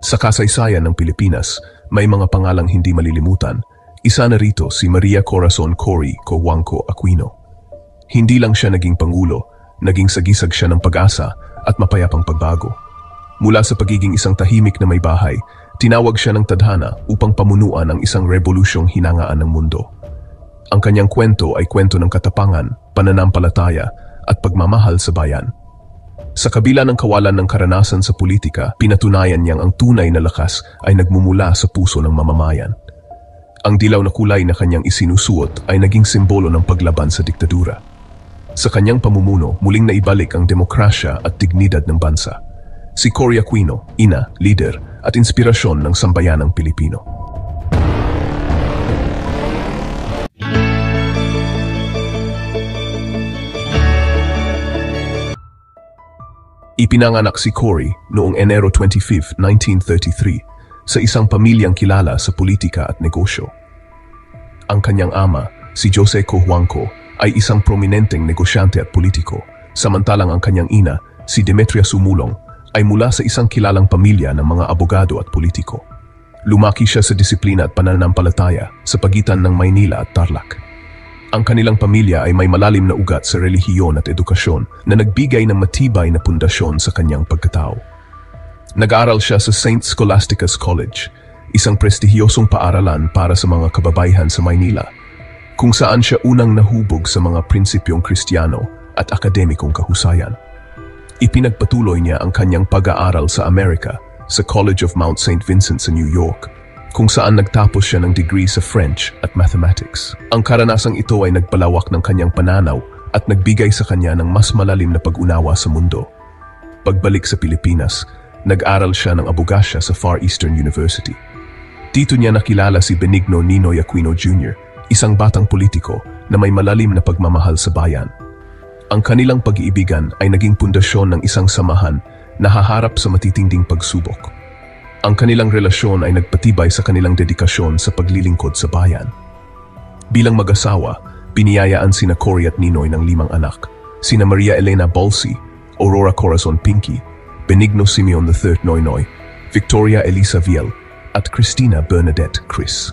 Sa kasaysayan ng Pilipinas, may mga pangalang hindi malilimutan. Isa na rito si Maria Corazon Cory Cojuangco Aquino. Hindi lang siya naging pangulo, naging sagisag siya ng pag-asa at mapayapang pagbago. Mula sa pagiging isang tahimik na may bahay, tinawag siya ng tadhana upang pamunuan ang isang revolusyong hinangaan ng mundo. Ang kanyang kwento ay kwento ng katapangan, pananampalataya at pagmamahal sa bayan. Sa kabila ng kawalan ng karanasan sa politika, pinatunayan niyang ang tunay na lakas ay nagmumula sa puso ng mamamayan. Ang dilaw na kulay na kanyang isinusuot ay naging simbolo ng paglaban sa diktadura. Sa kanyang pamumuno, muling naibalik ang demokrasya at dignidad ng bansa. Si Cory Aquino, ina, lider at inspirasyon ng sambayanang Pilipino. Ipinanganak si Cory noong Enero 25, 1933 sa isang pamilyang kilala sa politika at negosyo. Ang kanyang ama, si Jose Cojuangco, ay isang prominenteng negosyante at politiko, samantalang ang kanyang ina, si Demetria Sumulong, ay mula sa isang kilalang pamilya ng mga abogado at politiko. Lumaki siya sa disiplina at pananampalataya sa pagitan ng Maynila at Tarlac. Ang kanilang pamilya ay may malalim na ugat sa relihiyon at edukasyon na nagbigay ng matibay na pundasyon sa kanyang pagkatao. Nag-aaral siya sa St. Scholastica's College, isang prestihiyosong paaralan para sa mga kababaihan sa Maynila, kung saan siya unang nahubog sa mga prinsipyong Kristiyano at akademikong kahusayan. Ipinagpatuloy niya ang kanyang pag-aaral sa Amerika sa College of Mount St. Vincent sa New York, kung saan nagtapos siya ng degree sa French at Mathematics. Ang karanasang ito ay nagpalawak ng kanyang pananaw at nagbigay sa kanya ng mas malalim na pag-unawa sa mundo. Pagbalik sa Pilipinas, nag-aral siya ng abogasya sa Far Eastern University. Dito niya nakilala si Benigno Ninoy Aquino Jr., isang batang politiko na may malalim na pagmamahal sa bayan. Ang kanilang pag-iibigan ay naging pundasyon ng isang samahan na haharap sa matitinding pagsubok. Ang kanilang relasyon ay nagpatibay sa kanilang dedikasyon sa paglilingkod sa bayan. Bilang mag-asawa, biniyayaan sina Cory at Ninoy ng 5 anak, sina Maria Elena Bolsi, Aurora Corazon Pinky, Benigno Simeon III Noynoy, Victoria Elisa Viel, at Cristina Bernadette Chris.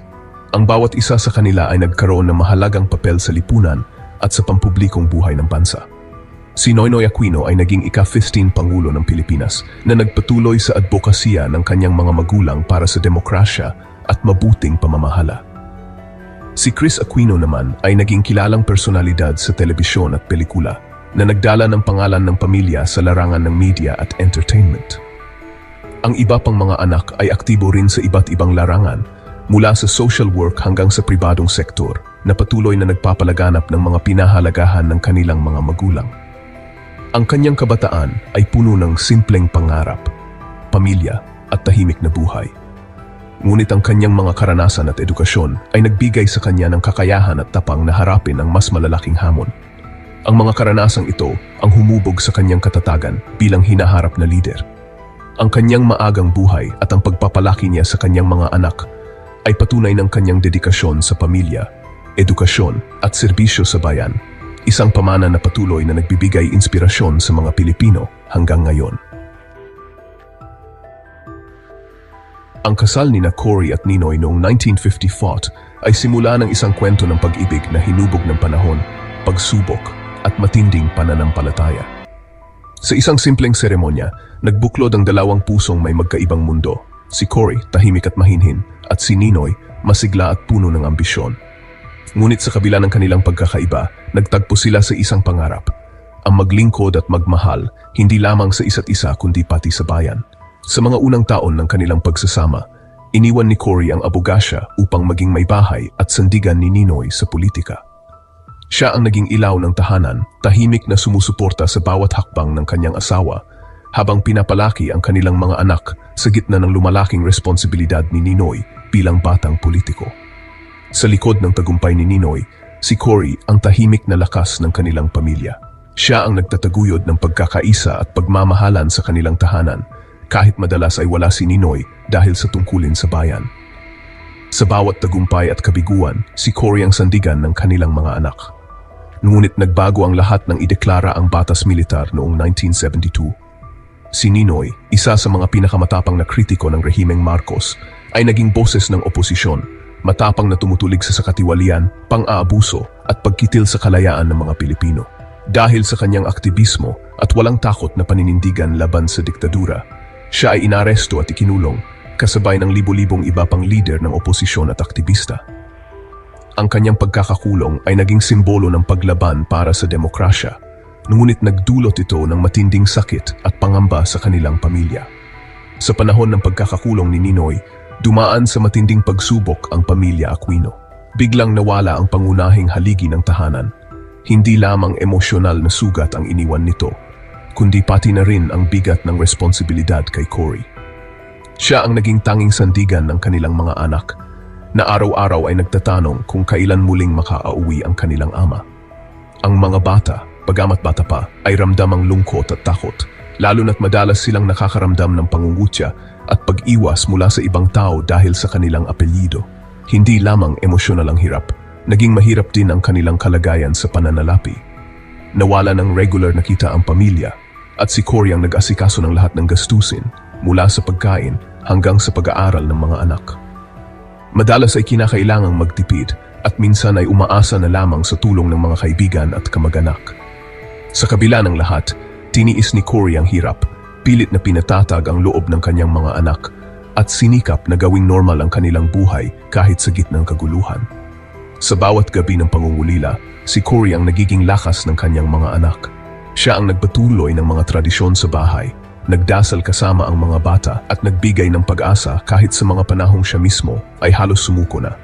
Ang bawat isa sa kanila ay nagkaroon ng mahalagang papel sa lipunan at sa pampublikong buhay ng bansa. Si Noynoy Aquino ay naging ika-15 Pangulo ng Pilipinas na nagpatuloy sa advokasya ng kanyang mga magulang para sa demokrasya at mabuting pamamahala. Si Chris Aquino naman ay naging kilalang personalidad sa telebisyon at pelikula na nagdala ng pangalan ng pamilya sa larangan ng media at entertainment. Ang iba pang mga anak ay aktibo rin sa iba't ibang larangan, mula sa social work hanggang sa pribadong sektor, na patuloy na nagpapalaganap ng mga pinahalagahan ng kanilang mga magulang. Ang kanyang kabataan ay puno ng simpleng pangarap, pamilya at tahimik na buhay. Ngunit ang kanyang mga karanasan at edukasyon ay nagbigay sa kanya ng kakayahan at tapang na harapin ang mas malalaking hamon. Ang mga karanasang ito ang humubog sa kanyang katatagan bilang hinaharap na lider. Ang kanyang maagang buhay at ang pagpapalaki niya sa kanyang mga anak ay patunay ng kanyang dedikasyon sa pamilya, edukasyon at serbisyo sa bayan. Isang pamana na patuloy na nagbibigay inspirasyon sa mga Pilipino hanggang ngayon. Ang kasal ni Cory at Ninoy noong 1954 ay simula ng isang kwento ng pag-ibig na hinubog ng panahon, pagsubok at matinding pananampalataya. Sa isang simpleng seremonya, nagbuklod ang dalawang pusong may magkaibang mundo. Si Cory, tahimik at mahinhin, at si Ninoy, masigla at puno ng ambisyon. Ngunit sa kabila ng kanilang pagkakaiba, nagtagpo sila sa isang pangarap, ang maglingkod at magmahal, hindi lamang sa isa't isa kundi pati sa bayan. Sa mga unang taon ng kanilang pagsasama, iniwan ni Cory ang abogasya upang maging may bahay at sandigan ni Ninoy sa politika. Siya ang naging ilaw ng tahanan, tahimik na sumusuporta sa bawat hakbang ng kanyang asawa, habang pinapalaki ang kanilang mga anak sa gitna ng lumalaking responsibilidad ni Ninoy bilang batang politiko. Sa likod ng tagumpay ni Ninoy, si Cory ang tahimik na lakas ng kanilang pamilya. Siya ang nagtataguyod ng pagkakaisa at pagmamahalan sa kanilang tahanan, kahit madalas ay wala si Ninoy dahil sa tungkulin sa bayan. Sa bawat tagumpay at kabiguan, si Cory ang sandigan ng kanilang mga anak. Ngunit nagbago ang lahat nang ideklara ang batas militar noong 1972. Si Ninoy, isa sa mga pinakamatapang na kritiko ng rehimeng Marcos, ay naging boses ng oposisyon, matapang na tumutulig sa katiwalian, pang-aabuso at pagkitil sa kalayaan ng mga Pilipino. Dahil sa kanyang aktivismo at walang takot na paninindigan laban sa diktadura, siya ay inaresto at ikinulong, kasabay ng libo-libong iba pang lider ng oposisyon at aktivista. Ang kanyang pagkakakulong ay naging simbolo ng paglaban para sa demokrasya, ngunit nagdulot ito ng matinding sakit at pangamba sa kanilang pamilya. Sa panahon ng pagkakakulong ni Ninoy, dumaan sa matinding pagsubok ang pamilya Aquino. Biglang nawala ang pangunahing haligi ng tahanan. Hindi lamang emosyonal na sugat ang iniwan nito, kundi pati na rin ang bigat ng responsibilidad kay Cory. Siya ang naging tanging sandigan ng kanilang mga anak, na araw-araw ay nagtatanong kung kailan muling makauwi ang kanilang ama. Ang mga bata, bagamat bata pa, ay ramdam ang lungkot at takot, lalo na't madalas silang nakakaramdam ng pangungutya at pag-iwas mula sa ibang tao dahil sa kanilang apelyido. Hindi lamang emosyonal ang hirap, naging mahirap din ang kanilang kalagayan sa pananalapi. Nawala ng regular na kita ang pamilya, at si Cory ang nag-asikaso ng lahat ng gastusin, mula sa pagkain hanggang sa pag-aaral ng mga anak. Madalas ay kinakailangang magtipid at minsan ay umaasa na lamang sa tulong ng mga kaibigan at kamag-anak. Sa kabila ng lahat, tiniis ni Cory ang hirap, pilit na pinatatag ang loob ng kanyang mga anak at sinikap na gawing normal ang kanilang buhay kahit sa gitnang kaguluhan. Sa bawat gabi ng pangungulila, si Cory ang nagiging lakas ng kanyang mga anak. Siya ang nagpatuloy ng mga tradisyon sa bahay, nagdasal kasama ang mga bata at nagbigay ng pag-asa kahit sa mga panahong siya mismo ay halos sumuko na.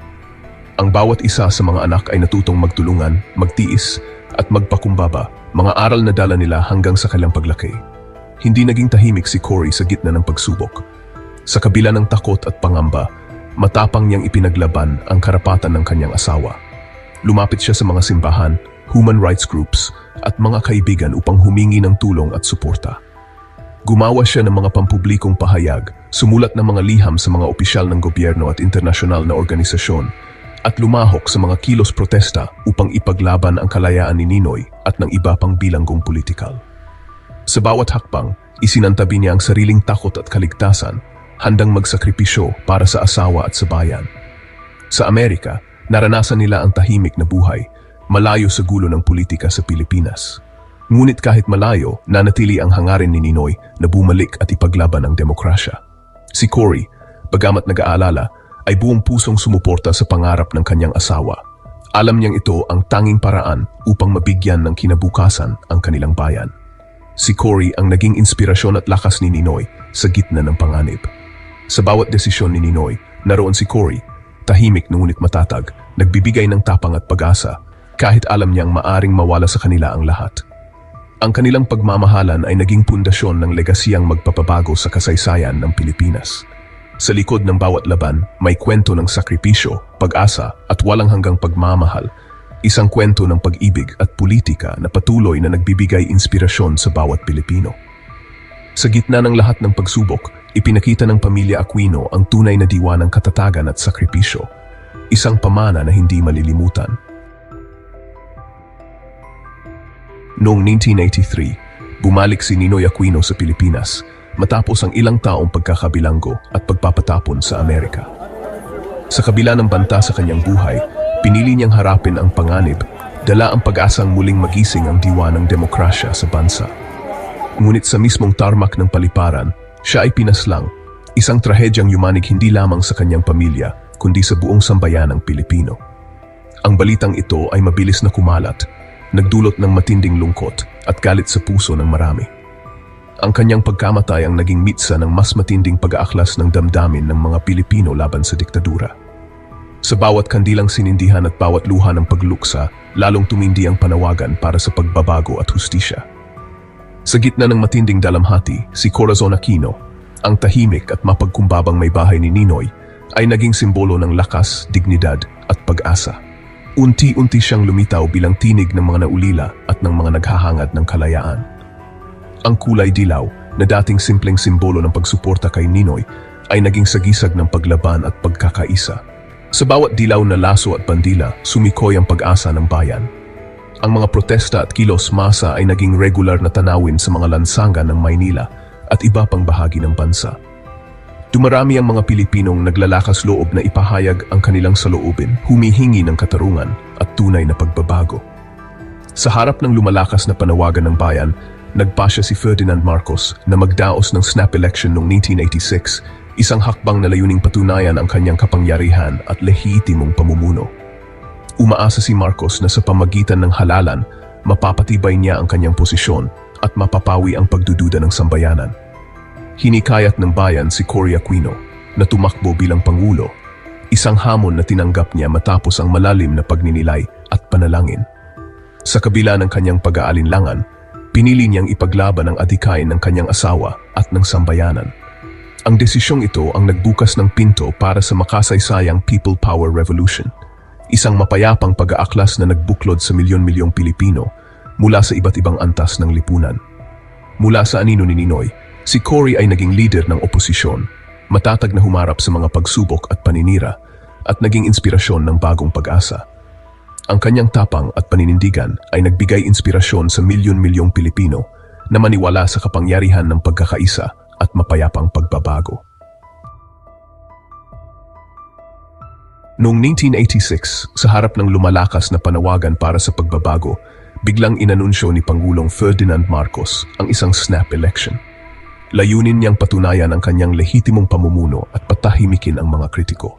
Ang bawat isa sa mga anak ay natutong magtulungan, magtiis at magpakumbaba, mga aral na dala nila hanggang sa kanilang paglaki. Hindi naging tahimik si Cory sa gitna ng pagsubok. Sa kabila ng takot at pangamba, matapang niyang ipinaglaban ang karapatan ng kanyang asawa. Lumapit siya sa mga simbahan, human rights groups at mga kaibigan upang humingi ng tulong at suporta. Gumawa siya ng mga pampublikong pahayag, sumulat ng mga liham sa mga opisyal ng gobyerno at internasyonal na organisasyon, at lumahok sa mga kilos protesta upang ipaglaban ang kalayaan ni Ninoy at ng iba pang bilanggong politikal. Sa bawat hakbang, isinantabi niya ang sariling takot at kaligtasan, handang magsakripisyo para sa asawa at sa bayan. Sa Amerika, naranasan nila ang tahimik na buhay, malayo sa gulo ng politika sa Pilipinas. Ngunit kahit malayo, nanatili ang hangarin ni Ninoy na bumalik at ipaglaban ang demokrasya. Si Cory, bagamat nag-aalala, ay buong pusong sumuporta sa pangarap ng kanyang asawa. Alam niyang ito ang tanging paraan upang mabigyan ng kinabukasan ang kanilang bayan. Si Cory ang naging inspirasyon at lakas ni Ninoy sa gitna ng panganib. Sa bawat desisyon ni Ninoy, naroon si Cory, tahimik ngunit matatag, nagbibigay ng tapang at pag-asa, kahit alam niyang maaring mawala sa kanila ang lahat. Ang kanilang pagmamahalan ay naging pundasyon ng legasiyang magpapabago sa kasaysayan ng Pilipinas. Sa likod ng bawat laban, may kwento ng sakripisyo, pag-asa at walang hanggang pagmamahal, isang kwento ng pag-ibig at politika na patuloy na nagbibigay inspirasyon sa bawat Pilipino. Sa gitna ng lahat ng pagsubok, ipinakita ng pamilya Aquino ang tunay na diwa ng katatagan at sakripisyo, isang pamana na hindi malilimutan. Noong 1983, bumalik si Ninoy Aquino sa Pilipinas matapos ang ilang taong pagkakabilanggo at pagpapatapon sa Amerika. Sa kabila ng banta sa kanyang buhay, pinili niyang harapin ang panganib, dala ang pag-asang muling magising ang diwa ng demokrasya sa bansa. Ngunit sa mismong tarmac ng paliparan, siya ay pinaslang, isang trahedyang yumanig hindi lamang sa kanyang pamilya, kundi sa buong sambayanang Pilipino. Ang balitang ito ay mabilis na kumalat, nagdulot ng matinding lungkot at galit sa puso ng marami. Ang kanyang pagkamatay ang naging mitsa ng mas matinding pag-aaklas ng damdamin ng mga Pilipino laban sa diktadura. Sa bawat kandilang sinindihan at bawat luha ng pagluksa, lalong tumindi ang panawagan para sa pagbabago at hustisya. Sa gitna ng matinding dalamhati, si Corazon Aquino, ang tahimik at mapagkumbabang may bahay ni Ninoy, ay naging simbolo ng lakas, dignidad at pag-asa. Unti-unti siyang lumitaw bilang tinig ng mga naulila at ng mga naghahangad ng kalayaan. Ang kulay dilaw, na dating simpleng simbolo ng pagsuporta kay Ninoy, ay naging sagisag ng paglaban at pagkakaisa. Sa bawat dilaw na laso at bandila, sumikoy ang pag-asa ng bayan. Ang mga protesta at kilos masa ay naging regular na tanawin sa mga lansangan ng Maynila at iba pang bahagi ng bansa. Dumarami ang mga Pilipinong naglalakas loob na ipahayag ang kanilang saloobin, humihingi ng katarungan at tunay na pagbabago. Sa harap ng lumalakas na panawagan ng bayan, nagpasya si Ferdinand Marcos na magdaos ng snap election noong 1986, isang hakbang na layuning patunayan ang kanyang kapangyarihan at lehitimong pamumuno. Umaasa si Marcos na sa pamagitan ng halalan, mapapatibay niya ang kanyang posisyon at mapapawi ang pagdududa ng sambayanan. Hinikayat ng bayan si Cory Aquino na tumakbo bilang Pangulo, isang hamon na tinanggap niya matapos ang malalim na pagninilay at panalangin. Sa kabila ng kanyang pag-aalinlangan, pinili niyang ipaglaban ang adhikain ng kanyang asawa at ng sambayanan. Ang desisyong ito ang nagbukas ng pinto para sa makasaysayang People Power Revolution, isang mapayapang pag-aaklas na nagbuklod sa milyon-milyong Pilipino mula sa iba't ibang antas ng lipunan. Mula sa anino ni Ninoy, si Cory ay naging leader ng oposisyon, matatag na humarap sa mga pagsubok at paninira, at naging inspirasyon ng bagong pag-asa. Ang kanyang tapang at paninindigan ay nagbigay inspirasyon sa milyon-milyong Pilipino na maniwala sa kapangyarihan ng pagkakaisa at mapayapang pagbabago. Noong 1986, sa harap ng lumalakas na panawagan para sa pagbabago, biglang inanunsyo ni Pangulong Ferdinand Marcos ang isang snap election. Layunin niyang patunayan ang kanyang lehitimong pamumuno at patahimikin ang mga kritiko.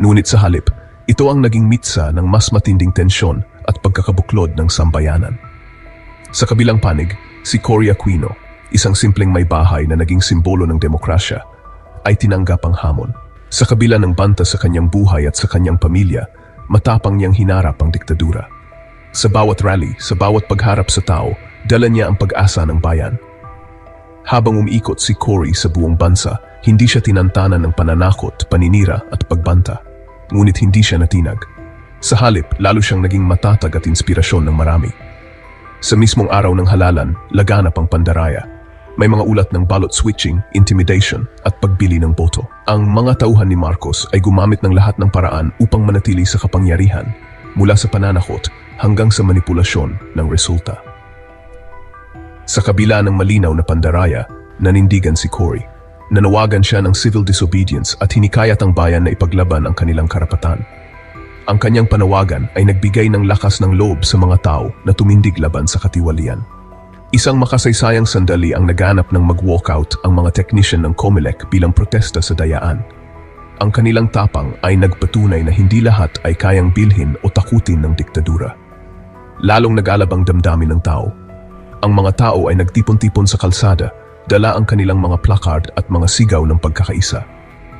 Ngunit sa halip, ito ang naging mitsa ng mas matinding tensyon at pagkakabuklod ng sambayanan. Sa kabilang panig, si Cory Aquino, isang simpleng may bahay na naging simbolo ng demokrasya, ay tinanggap ang hamon. Sa kabila ng banta sa kanyang buhay at sa kanyang pamilya, matapang niyang hinarap ang diktadura. Sa bawat rally, sa bawat pagharap sa tao, dala niya ang pag-asa ng bayan. Habang umiikot si Cory sa buong bansa, hindi siya tinantanan ng pananakot, paninira at pagbanta. Ngunit hindi siya natinag. Sa halip, lalo siyang naging matatag at inspirasyon ng marami. Sa mismong araw ng halalan, laganap ang pandaraya. May mga ulat ng ballot switching, intimidation at pagbili ng boto. Ang mga tauhan ni Marcos ay gumamit ng lahat ng paraan upang manatili sa kapangyarihan, mula sa pananakot hanggang sa manipulasyon ng resulta. Sa kabila ng malinaw na pandaraya, nanindigan si Cory. Nanawagan siya ng civil disobedience at hinikayat ang bayan na ipaglaban ang kanilang karapatan. Ang kanyang panawagan ay nagbigay ng lakas ng loob sa mga tao na tumindig laban sa katiwalian. Isang makasaysayang sandali ang naganap ng mag-walkout ang mga technician ng COMELEC bilang protesta sa dayaan. Ang kanilang tapang ay nagpatunay na hindi lahat ay kayang bilhin o takutin ng diktadura. Lalong nag-alab ang damdamin ng tao. Ang mga tao ay nagtipon-tipon sa kalsada, dala ang kanilang mga placard at mga sigaw ng pagkakaisa.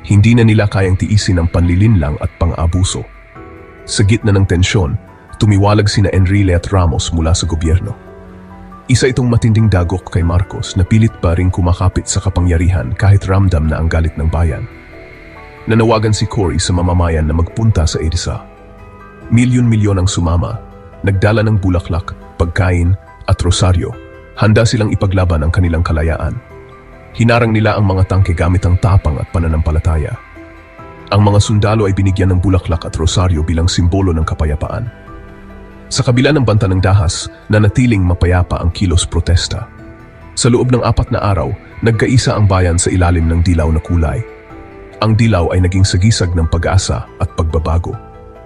Hindi na nila kayang tiisin ang panlilinlang at pang-abuso. Sa gitna ng tensyon, tumiwalag sina Enrile at Ramos mula sa gobyerno. Isa itong matinding dagok kay Marcos na pilit pa ring kumakapit sa kapangyarihan kahit ramdam na ang galit ng bayan. Nanawagan si Cory sa mamamayan na magpunta sa EDSA. Milyon-milyon ang sumama, nagdala ng bulaklak, pagkain at rosaryo. Handa silang ipaglaban ang kanilang kalayaan. Hinarang nila ang mga tangke gamit ang tapang at pananampalataya. Ang mga sundalo ay binigyan ng bulaklak at rosaryo bilang simbolo ng kapayapaan. Sa kabila ng banta ng dahas, nanatiling mapayapa ang kilos protesta. Sa loob ng 4 na araw, nagkaisa ang bayan sa ilalim ng dilaw na kulay. Ang dilaw ay naging sagisag ng pag-asa at pagbabago.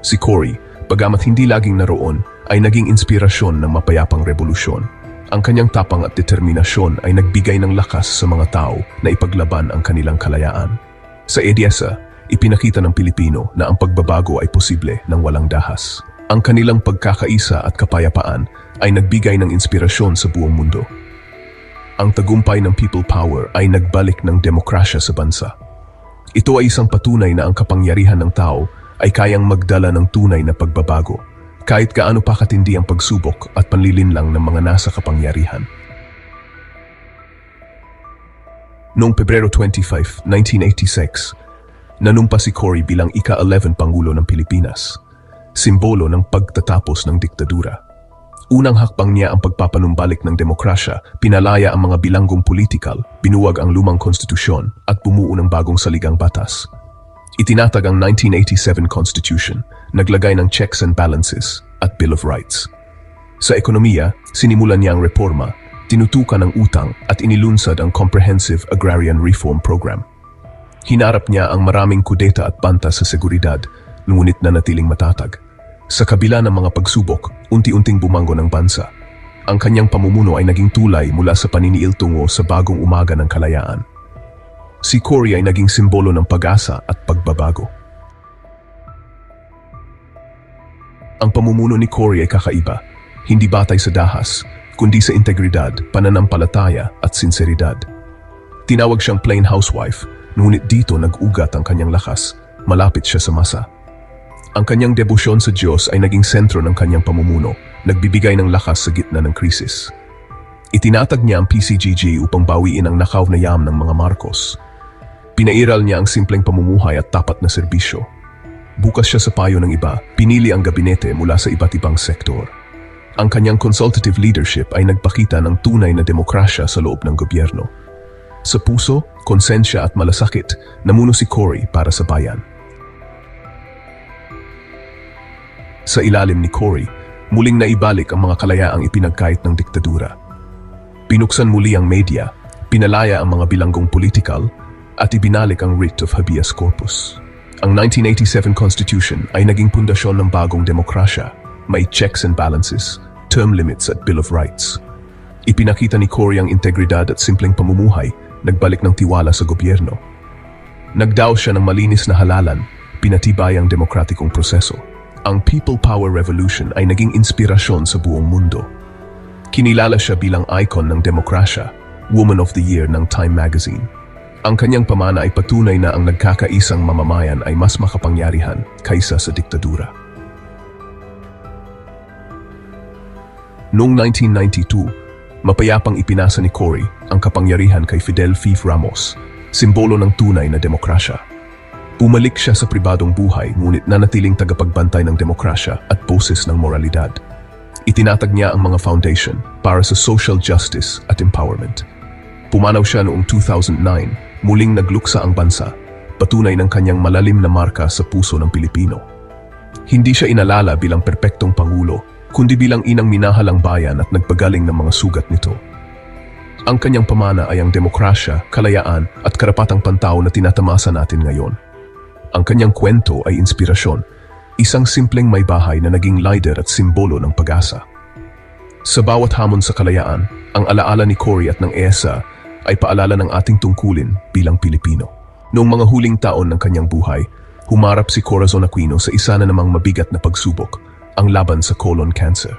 Si Cory, bagamat hindi laging naroon, ay naging inspirasyon ng mapayapang revolusyon. Ang kanyang tapang at determinasyon ay nagbigay ng lakas sa mga tao na ipaglaban ang kanilang kalayaan. Sa EDSA, ipinakita ng Pilipino na ang pagbabago ay posible ng walang dahas. Ang kanilang pagkakaisa at kapayapaan ay nagbigay ng inspirasyon sa buong mundo. Ang tagumpay ng People Power ay nagbalik ng demokrasya sa bansa. Ito ay isang patunay na ang kapangyarihan ng tao ay kayang magdala ng tunay na pagbabago, kahit gaano pa katindi ang pagsubok at panlilinlang ng mga nasa kapangyarihan. Noong Pebrero 25, 1986, nanumpa si Cory bilang ika-11 Pangulo ng Pilipinas, simbolo ng pagtatapos ng diktadura. Unang hakbang niya ang pagpapanumbalik ng demokrasya, pinalaya ang mga bilanggong politikal, binuwag ang lumang konstitusyon at bumuo ng bagong saligang batas. Itinatag ang 1987 Constitution, naglagay ng checks and balances at Bill of Rights. Sa ekonomiya, sinimulan niya ang reforma, tinutukan ang utang at inilunsad ang Comprehensive Agrarian Reform Program. Hinarap niya ang maraming kudeta at banta sa seguridad, ngunit nanatiling matatag. Sa kabila ng mga pagsubok, unti-unting bumango ng bansa. Ang kanyang pamumuno ay naging tulay mula sa paniniil tungo sa bagong umaga ng kalayaan. Si Cory ay naging simbolo ng pag-asa at pagbabago. Ang pamumuno ni Cory ay kakaiba, hindi batay sa dahas, kundi sa integridad, pananampalataya at sinseridad. Tinawag siyang plain housewife, ngunit dito nag-ugat ang kanyang lakas, malapit siya sa masa. Ang kanyang debosyon sa Diyos ay naging sentro ng kanyang pamumuno, nagbibigay ng lakas sa gitna ng krisis. Itinatag niya ang PCGG upang bawiin ang nakaw na yam ng mga Marcos. Pinairal niya ang simpleng pamumuhay at tapat na serbisyo. Bukas siya sa payo ng iba, pinili ang gabinete mula sa iba't ibang sektor. Ang kanyang consultative leadership ay nagpakita ng tunay na demokrasya sa loob ng gobyerno. Sa puso, konsensya at malasakit, namuno si Cory para sa bayan. Sa ilalim ni Cory, muling naibalik ang mga kalayaang ipinagkait ng diktadura. Pinuksan muli ang media, pinalaya ang mga bilanggong politikal, at ibinalik ang writ of habeas corpus. Ang 1987 Constitution ay naging pundasyon ng bagong demokrasya, may checks and balances, term limits at Bill of Rights. Ipinakita ni Cory ang integridad at simpleng pamumuhay, nagbalik ng tiwala sa gobyerno. Nagdaos siya ng malinis na halalan, pinatibay ang demokratikong proseso. Ang People Power Revolution ay naging inspirasyon sa buong mundo. Kinilala siya bilang icon ng demokrasya, Woman of the Year ng Time Magazine. Ang kanyang pamana ay patunay na ang nagkakaisang mamamayan ay mas makapangyarihan kaysa sa diktadura. Noong 1992, mapayapang ipinasa ni Cory ang kapangyarihan kay Fidel Fife Ramos, simbolo ng tunay na demokrasya. Bumalik siya sa pribadong buhay ngunit nanatiling tagapagbantay ng demokrasya at boses ng moralidad. Itinatag niya ang mga foundation para sa social justice at empowerment. Pumanaw siya noong 2009, muling nagluksa ang bansa, patunay ng kanyang malalim na marka sa puso ng Pilipino. Hindi siya inalala bilang perpektong pangulo, kundi bilang inang minahal ang bayan at nagpagaling ng mga sugat nito. Ang kanyang pamana ay ang demokrasya, kalayaan at karapatang pantao na tinatamasa natin ngayon. Ang kanyang kwento ay inspirasyon, isang simpleng may bahay na naging lider at simbolo ng pag-asa. Sa bawat hamon sa kalayaan, ang alaala ni Cory at ng ESA ay paalala ng ating tungkulin bilang Pilipino. Noong mga huling taon ng kanyang buhay, humarap si Corazon Aquino sa isa na namang mabigat na pagsubok, ang laban sa colon cancer.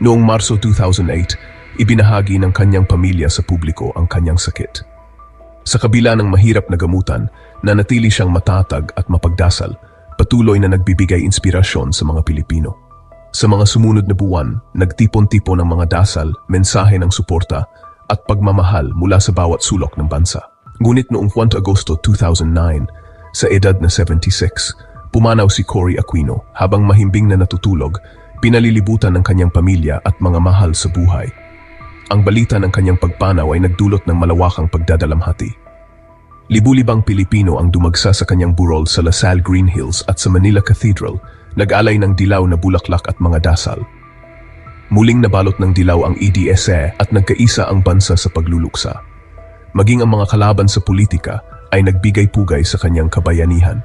Noong Marso 2008, ibinahagi ng kanyang pamilya sa publiko ang kanyang sakit. Sa kabila ng mahirap na gamutan, nanatili siyang matatag at mapagdasal, patuloy na nagbibigay inspirasyon sa mga Pilipino. Sa mga sumunod na buwan, nagtipon-tipon ang mga dasal, mensahe ng suporta, at pagmamahal mula sa bawat sulok ng bansa. Ngunit noong 1 Agosto 2009, sa edad na 76, pumanaw si Cory Aquino habang mahimbing na natutulog, pinalilibutan ng kanyang pamilya at mga mahal sa buhay. Ang balita ng kanyang pagpanaw ay nagdulot ng malawakang pagdadalamhati. Libu-libang Pilipino ang dumagsa sa kanyang burol sa LaSalle Green Hills at sa Manila Cathedral, nag-alay ng dilaw na bulaklak at mga dasal. Muling nabalot ng dilaw ang EDSA at nagkaisa ang bansa sa pagluluksa. Maging ang mga kalaban sa politika ay nagbigay pugay sa kanyang kabayanihan.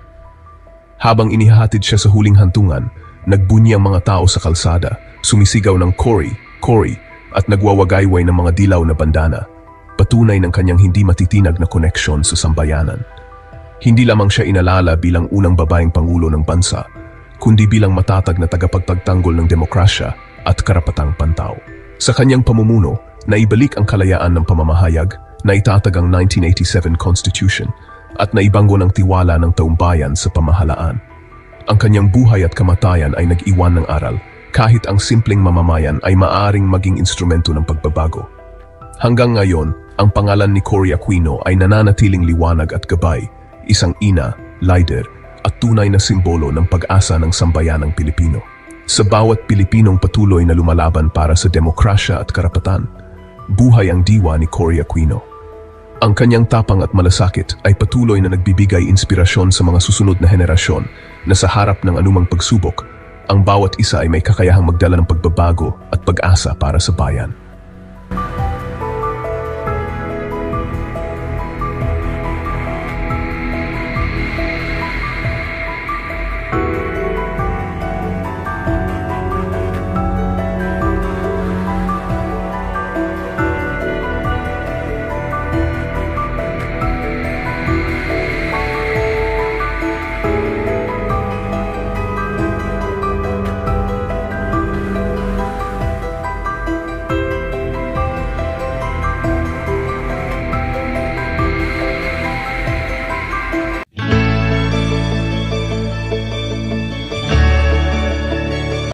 Habang inihahatid siya sa huling hantungan, nagbunya ang mga tao sa kalsada, sumisigaw ng Cory, Cory, at nagwawagayway ng mga dilaw na bandana, patunay ng kanyang hindi matitinag na koneksyon sa sambayanan. Hindi lamang siya inalala bilang unang babaeng pangulo ng bansa, kundi bilang matatag na tagapagtanggol ng demokrasya at karapatang pantao. Sa kanyang pamumuno, naibalik ang kalayaan ng pamamahayag, naitatag ang 1987 Constitution, at naibanggo ng tiwala ng taumbayan sa pamahalaan. Ang kanyang buhay at kamatayan ay nag-iwan ng aral, kahit ang simpleng mamamayan ay maaaring maging instrumento ng pagbabago. Hanggang ngayon, ang pangalan ni Cory Aquino ay nananatiling liwanag at gabay, isang ina, leader, at tunay na simbolo ng pag-asa ng sambayanang Pilipino. Sa bawat Pilipinong patuloy na lumalaban para sa demokrasya at karapatan, buhay ang diwa ni Cory Aquino. Ang kanyang tapang at malasakit ay patuloy na nagbibigay inspirasyon sa mga susunod na henerasyon na sa harap ng anumang pagsubok, ang bawat isa ay may kakayahang magdala ng pagbabago at pag-asa para sa bayan.